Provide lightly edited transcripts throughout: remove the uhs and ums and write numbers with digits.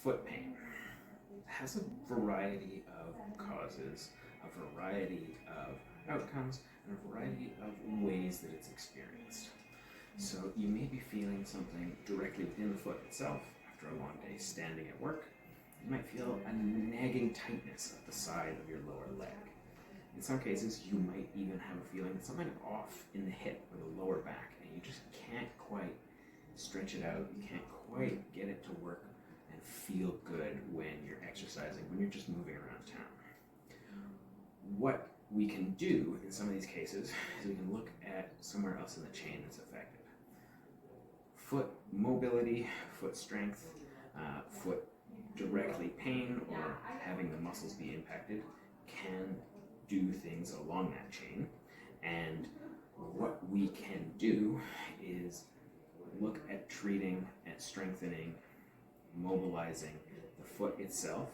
Foot pain has a variety of causes, a variety of outcomes, and a variety of ways that it's experienced. So you may be feeling something directly within the foot itself after a long day standing at work. You might feel a nagging tightness at the side of your lower leg. In some cases, you might even have a feeling that something off in the hip or the lower back, and you just can't quite stretch it out. You can't quite get it to work and feel good when you're exercising, when you're just moving around town. What we can do in some of these cases is we can look at somewhere else in the chain that's affected. Foot mobility, foot strength, foot directly pain, or having the muscles be impacted can do things along that chain. And what we can do is look at treating, at strengthening, mobilizing the foot itself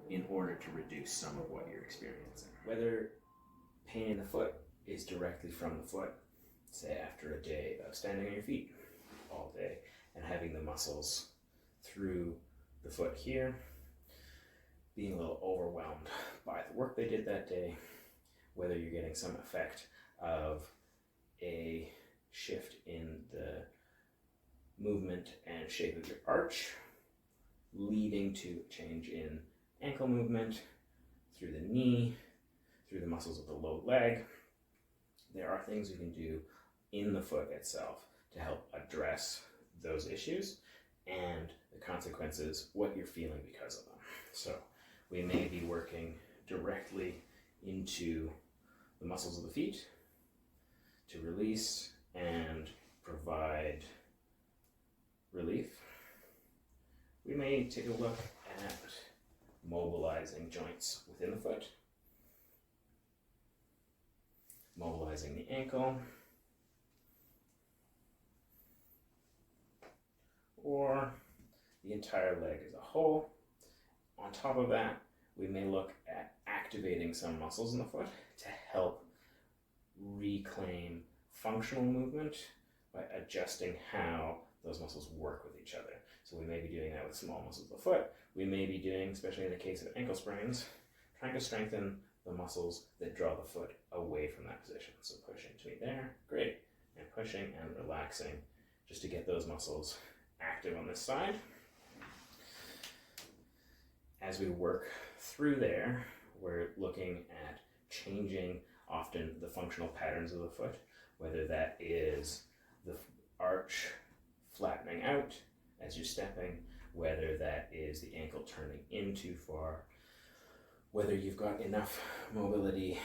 in order to reduce some of what you're experiencing. Whether pain in the foot is directly from the foot, say after a day of standing on your feet all day and having the muscles through the foot here being a little overwhelmed by the work they did that day, whether you're getting some effect of a shift in the movement and shape of your arch, leading to change in ankle movement through the knee, through the muscles of the low leg. There are things you can do in the foot itself to help address those issues and the consequences, what you're feeling because of them. So we may be working directly into the muscles of the feet to release and provide relief. We may take a look at mobilizing joints within the foot, mobilizing the ankle, or the entire leg as a whole. On top of that, we may look at activating some muscles in the foot to help reclaim functional movement by adjusting how those muscles work with each other. So we may be doing that with small muscles of the foot. We may be doing, especially in the case of ankle sprains, trying to strengthen the muscles that draw the foot away from that position. So pushing to me there, great, and pushing and relaxing just to get those muscles active on this side. As we work through there, we're looking at changing often the functional patterns of the foot, whether that is the arch flattening out as you're stepping, whether that is the ankle turning in too far, whether you've got enough mobility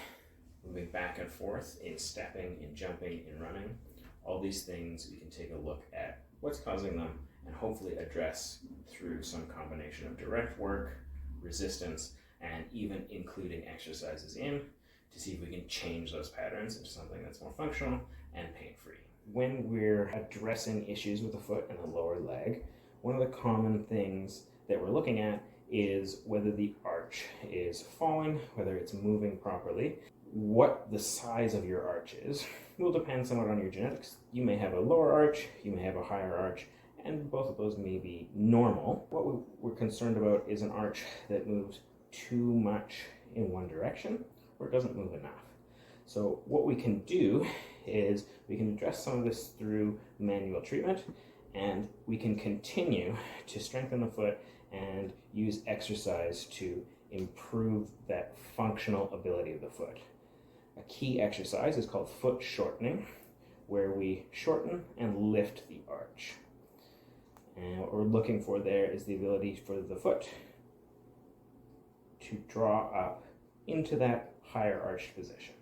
moving back and forth in stepping, in jumping, in running. All these things we can take a look at what's causing them and hopefully address through some combination of direct work, resistance, and even including exercises in to see if we can change those patterns into something that's more functional and pain-free. When we're addressing issues with the foot and the lower leg, one of the common things that we're looking at is whether the arch is falling, whether it's moving properly. What the size of your arch is will depend somewhat on your genetics. You may have a lower arch, you may have a higher arch, and both of those may be normal. What we're concerned about is an arch that moves too much in one direction or it doesn't move enough. So what we can do is we can address some of this through manual treatment, and we can continue to strengthen the foot and use exercise to improve that functional ability of the foot. A key exercise is called foot shortening, where we shorten and lift the arch. And what we're looking for there is the ability for the foot to draw up into that higher arched position.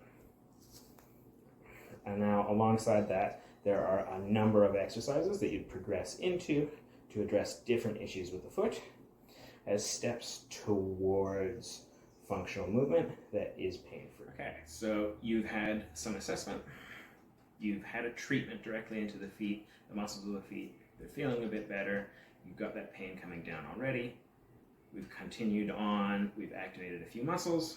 And now alongside that, there are a number of exercises that you'd progress into to address different issues with the foot as steps towards functional movement that is pain-free. Okay, so you've had some assessment, you've had a treatment directly into the feet, the muscles of the feet, they're feeling a bit better, you've got that pain coming down already, we've continued on, we've activated a few muscles,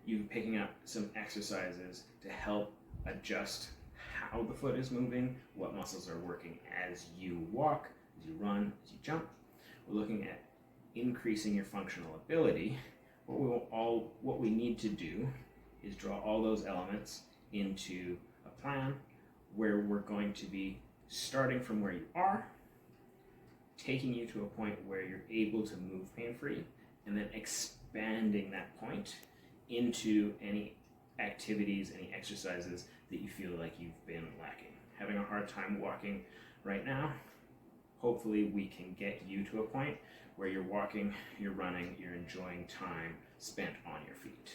you're picking up some exercises to help adjust how the foot is moving, what muscles are working as you walk, as you run, as you jump. we're looking at increasing your functional ability, what we need to do is draw all those elements into a plan where we're going to be starting from where you are, taking you to a point where you're able to move pain-free, and then expanding that point into any activities, any exercises that you feel like you've been lacking. Having a hard time walking right now, hopefully we can get you to a point where you're walking, you're running, you're enjoying time spent on your feet.